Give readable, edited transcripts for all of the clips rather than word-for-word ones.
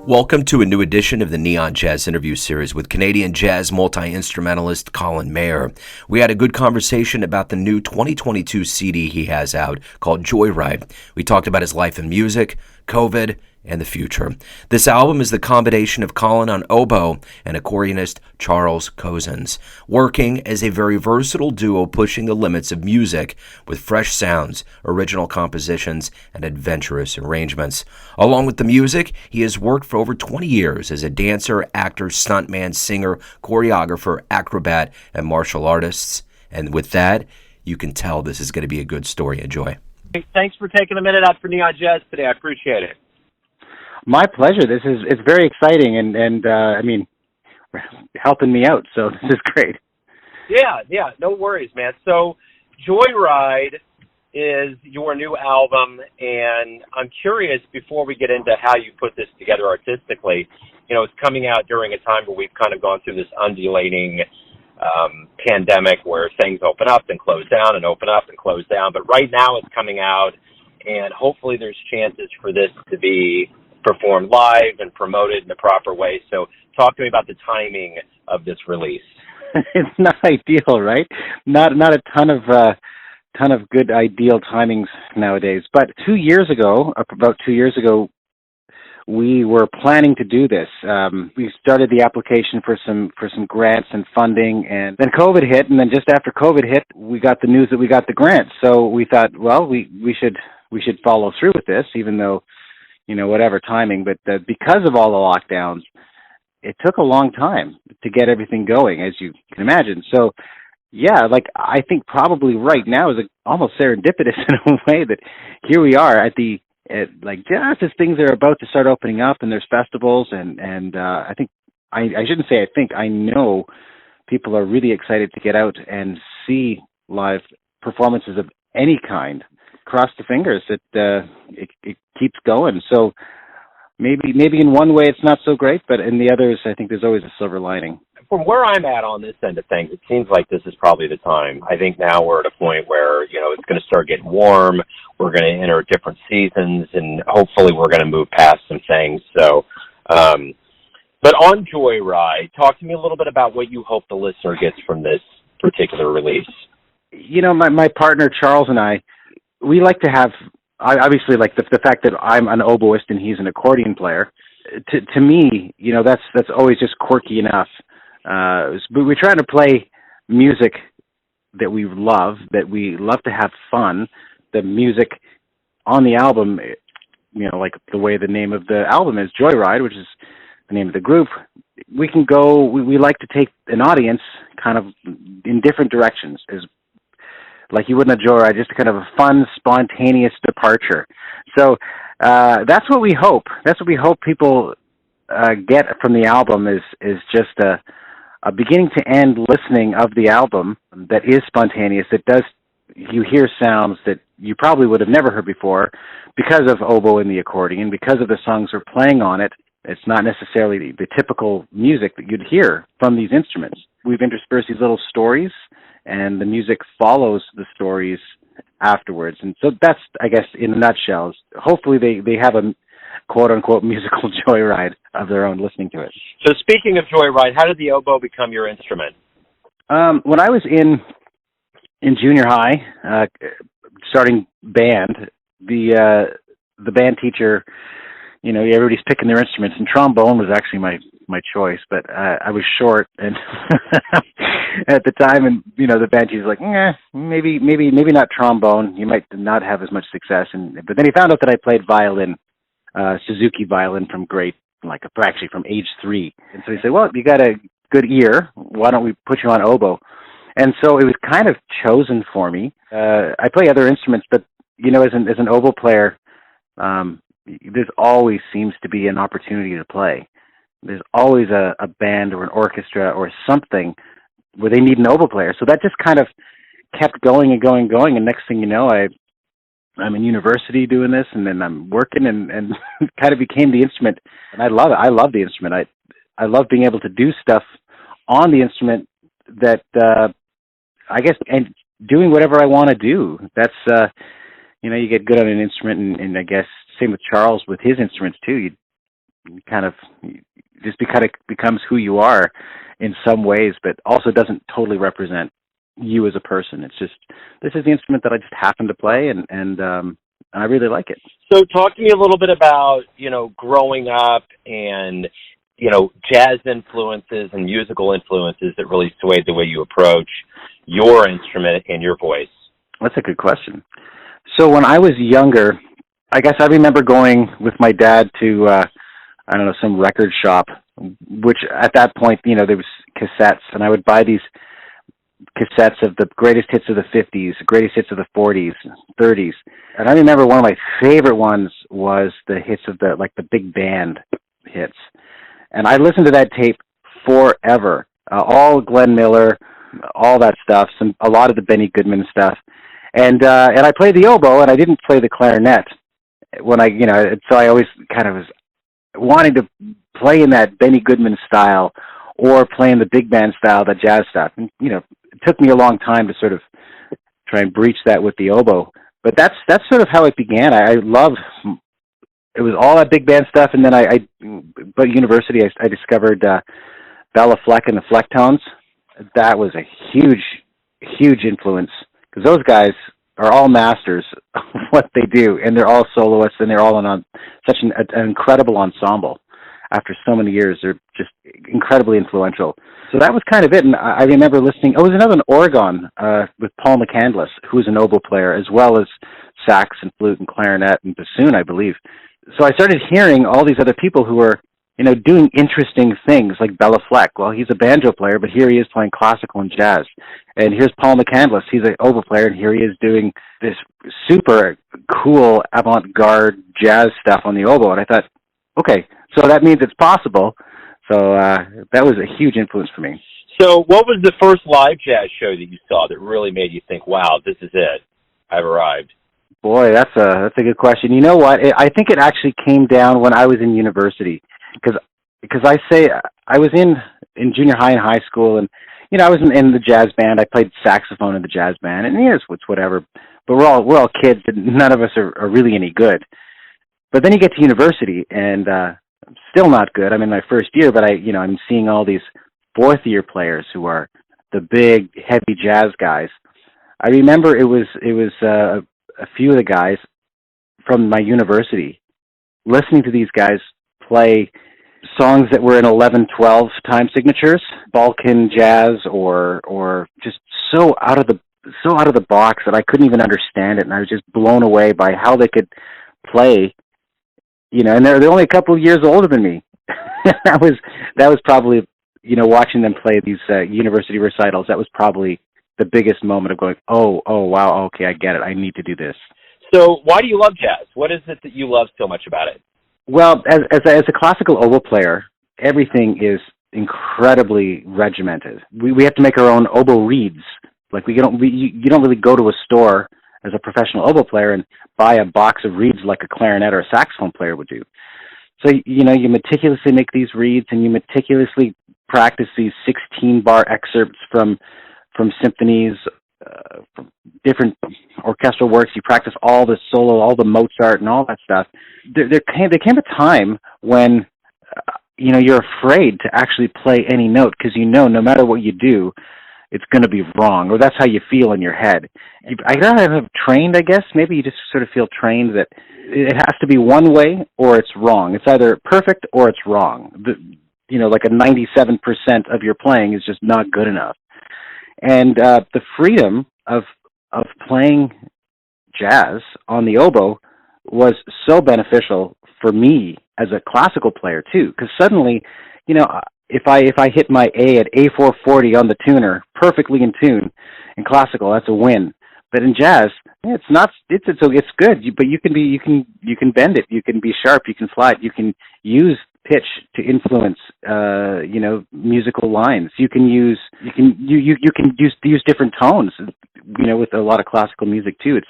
Welcome to a new edition of the Neon Jazz interview series with Canadian jazz multi-instrumentalist Colin Maier. We had a good conversation about the new 2022 CD he has out called Joyride. We talked about his life in music, COVID, and the future. This album is the combination of Colin on oboe and accordionist Charles Cozens, working as a very versatile duo pushing the limits of music with fresh sounds, original compositions, and adventurous arrangements. Along with the music, he has worked for over 20 years as a dancer, actor, stuntman, singer, choreographer, acrobat, and martial artist. And with that, you can tell this is going to be a good story. Enjoy. Thanks for taking a minute out for Neon Jazz today. I appreciate it. My pleasure. It's very exciting and I mean, helping me out. So this is great. Yeah. No worries, man. So Joyride is your new album, and I'm curious, before we get into how you put this together artistically, it's coming out during a time where we've kind of gone through this undulating pandemic where things open up and close down and open up and close down. But right now it's coming out, and hopefully there's chances for this to be performed live and promoted in the proper way. So talk to me about the timing of this release. It's not ideal, right? Not a ton of good ideal timings nowadays. But about 2 years ago, we were planning to do this. We started the application for some grants and funding, and then COVID hit. And then just after COVID hit, we got the news that we got the grant. So we thought, well, we should follow through with this, even though, whatever timing. But because of all the lockdowns, it took a long time to get everything going, as you can imagine. So, yeah, I think probably right now is almost serendipitous in a way that here we are just as things are about to start opening up and there's festivals and I think I shouldn't say I think I know people are really excited to get out and see live performances of any kind. Cross the fingers that it keeps going. So maybe in one way it's not so great, but in the others I think there's always a silver lining. From where I'm at on this end of things, it seems like this is probably the time. I think now we're at a point where, it's going to start getting warm. We're going to enter different seasons, and hopefully we're going to move past some things. So, but on Joyride, talk to me a little bit about what you hope the listener gets from this particular release. My partner Charles and I, we like to have, obviously, like the fact that I'm an oboist and he's an accordion player. To me, that's always just quirky enough. But we're trying to play music that we love to have fun. The music on the album, like the way the name of the album is, Joyride, which is the name of the group. We can go. We like to take an audience kind of in different directions. Like you wouldn't a Joyride, just kind of a fun, spontaneous departure. So that's what we hope. That's what we hope people get from the album is just a beginning to end listening of the album that is spontaneous. You hear sounds that you probably would have never heard before because of oboe and the accordion, because of the songs we're playing on it. It's not necessarily the typical music that you'd hear from these instruments. We've interspersed these little stories, and the music follows the stories afterwards. And so that's, I guess, in a nutshell, hopefully they have a quote-unquote musical joyride of their own listening to it. So speaking of joyride, how did the oboe become your instrument? When I was in junior high, starting band, the band teacher, everybody's picking their instruments, and trombone was actually my choice, but I was short and at the time, and the band teacher's like, maybe not trombone. You might not have as much success. But then he found out that I played violin, Suzuki violin from from age 3. And so he said, well, you got a good ear. Why don't we put you on oboe? And so it was kind of chosen for me. I play other instruments, but as an oboe player, there's always seems to be an opportunity to play. There's always a band or an orchestra or something where they need an oboe player. So that just kind of kept going and going and going. And next thing you know, I'm in university doing this, and then I'm working and kind of became the instrument. And I love it. I love the instrument. I love being able to do stuff on the instrument that, I guess, and doing whatever I want to do. That's, you get good on an instrument, and I guess same with Charles with his instruments too. kind of just kind of becomes who you are in some ways, but also doesn't totally represent you as a person. It's just, this is the instrument that I just happen to play, and I really like it. So talk to me a little bit about, growing up and, jazz influences and musical influences that really swayed the way you approach your instrument and your voice. That's a good question. So when I was younger, I guess I remember going with my dad to, some record shop, which at that point, there was cassettes, and I would buy these cassettes of the greatest hits of the 50s, greatest hits of the 40s, 30s. And I remember one of my favorite ones was the hits of the big band hits. And I listened to that tape forever. All Glenn Miller, all that stuff, a lot of the Benny Goodman stuff. And I played the oboe, and I didn't play the clarinet when so I always kind of was wanting to play in that Benny Goodman style or play in the big band style, that jazz stuff. And, it took me a long time to sort of try and breach that with the oboe. But that's sort of how it began. I loved, it was all that big band stuff, and then but university, I discovered Bella Fleck and the Flecktones. That was a huge, huge influence, because those guys are all masters of what they do, and they're all soloists, and they're all on such an incredible ensemble. After so many years, they're just incredibly influential. So that was kind of it, and I remember listening. Oh, it was another in Oregon with Paul McCandless, who was an oboe player, as well as sax and flute and clarinet and bassoon, I believe. So I started hearing all these other people who were, doing interesting things, like Bella Fleck. Well, he's a banjo player, but here he is playing classical and jazz. And here's Paul McCandless. He's an oboe player, and here he is doing this super cool avant-garde jazz stuff on the oboe. And I thought, okay, so that means it's possible. So that was a huge influence for me. So what was the first live jazz show that you saw that really made you think, wow, this is it, I've arrived? Boy, that's a good question. You know what? I think it actually came down when I was in university, because I was in junior high and high school, and I was in the jazz band. I played saxophone in the jazz band, and it's whatever. But we're all kids, and none of us are really any good. But then you get to university, and I'm still not good. I'm in my first year, but I'm seeing all these fourth year players who are the big heavy jazz guys. I remember it was a few of the guys from my university, listening to these guys play songs that were in 11/12 time signatures, Balkan jazz, or just so out of the box that I couldn't even understand it, and I was just blown away by how they could play. And they're only a couple of years older than me. that was probably, watching them play these university recitals. That was probably the biggest moment of going, oh wow, okay, I get it. I need to do this. So why do you love jazz? What is it that you love so much about it? Well, as a classical oboe player, everything is incredibly regimented. We have to make our own oboe reeds. Like you don't really go to a store as a professional oboe player and buy a box of reeds like a clarinet or a saxophone player would do. So you meticulously make these reeds, and you meticulously practice these 16-bar excerpts from symphonies, from different orchestral works. You practice all the solo, all the Mozart, and all that stuff. There came a time when you're afraid to actually play any note, because no matter what you do, it's going to be wrong, or that's how you feel in your head. I don't have trained, I guess. Maybe you just sort of feel trained that it has to be one way or it's wrong. It's either perfect or it's wrong. Like a 97% of your playing is just not good enough. And the freedom of playing jazz on the oboe was so beneficial for me as a classical player too, because suddenly, if I hit my A at A440 on the tuner, perfectly in tune, in classical, that's a win. But in jazz, it's not. It's good, but you can bend it. You can be sharp. You can fly it. You can use pitch to influence musical lines. You can use different tones. With a lot of classical music too.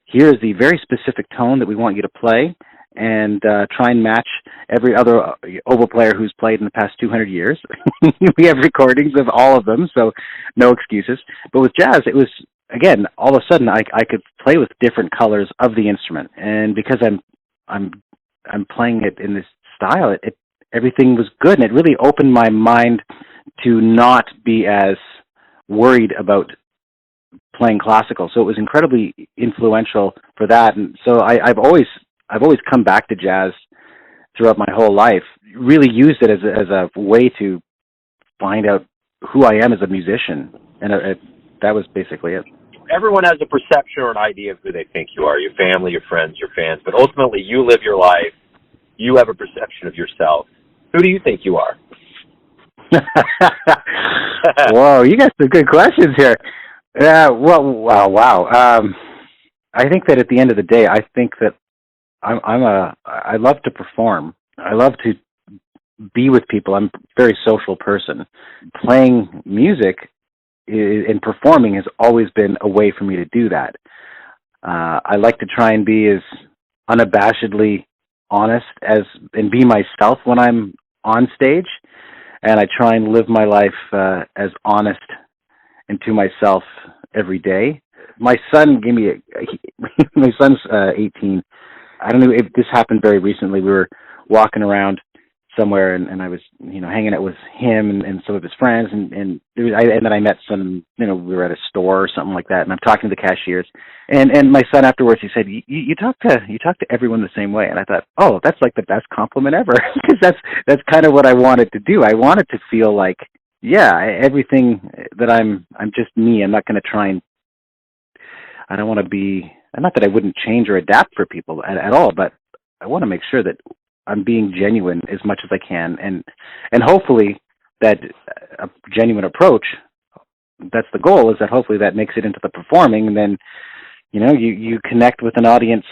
Here's the very specific tone that we want you to play, and try and match every other oboe player who's played in the past 200 years. We have recordings of all of them, so no excuses. But with jazz, it was, again, all of a sudden I could play with different colors of the instrument, and because I'm playing it in this style, everything was good, and it really opened my mind to not be as worried about playing classical. So it was incredibly influential for that, and so I've always come back to jazz throughout my whole life. Really used it as a way to find out who I am as a musician, and that was basically it. Everyone has a perception or an idea of who they think you are, your family, your friends, your fans, but ultimately you live your life. You have a perception of yourself. Who do you think you are? Whoa, you got some good questions here. Wow. I think that at the end of the day, I think that I love to perform. I love to be with people. I'm a very social person. Playing music and performing has always been a way for me to do that. I like to try and be as unabashedly honest and be myself when I'm on stage, and I try and live my life as honest and to myself every day. My son gave me my son's 18. I don't know if this happened very recently. We were walking around somewhere, and I was, hanging out with him and some of his friends, and then I met some, we were at a store or something like that, and I'm talking to the cashiers, and my son afterwards, he said, you talk to everyone the same way. And I thought, oh, that's like the best compliment ever, because that's kind of what I wanted to do. I wanted to feel like, yeah, everything that I'm just me. I'm not going to try and, I don't want to be, not that I wouldn't change or adapt for people at all, but I want to make sure that I'm being genuine as much as I can, and hopefully that a genuine approach, that's the goal, is that hopefully that makes it into the performing, and then, you connect with an audience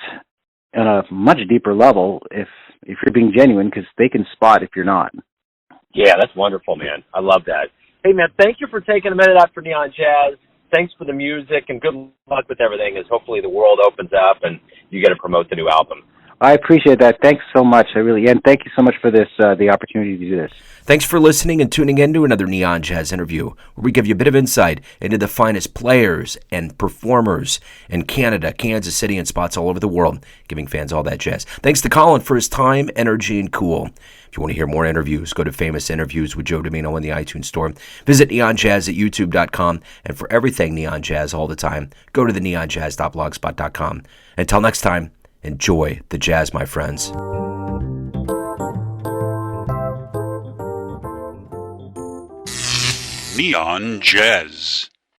on a much deeper level if you're being genuine, because they can spot if you're not. Yeah, that's wonderful, man. I love that. Hey, man, thank you for taking a minute out for Neon Jazz. Thanks for the music, and good luck with everything as hopefully the world opens up and you get to promote the new album. I appreciate that. Thanks so much. And thank you so much for this, the opportunity to do this. Thanks for listening and tuning in to another Neon Jazz interview, where we give you a bit of insight into the finest players and performers in Canada, Kansas City, and spots all over the world, giving fans all that jazz. Thanks to Colin for his time, energy, and cool. If you want to hear more interviews, go to Famous Interviews with Joe Domino in the iTunes Store. Visit neonjazz at youtube.com. And for everything Neon Jazz all the time, go to the neonjazz.blogspot.com. Until next time, enjoy the jazz, my friends. Neon Jazz.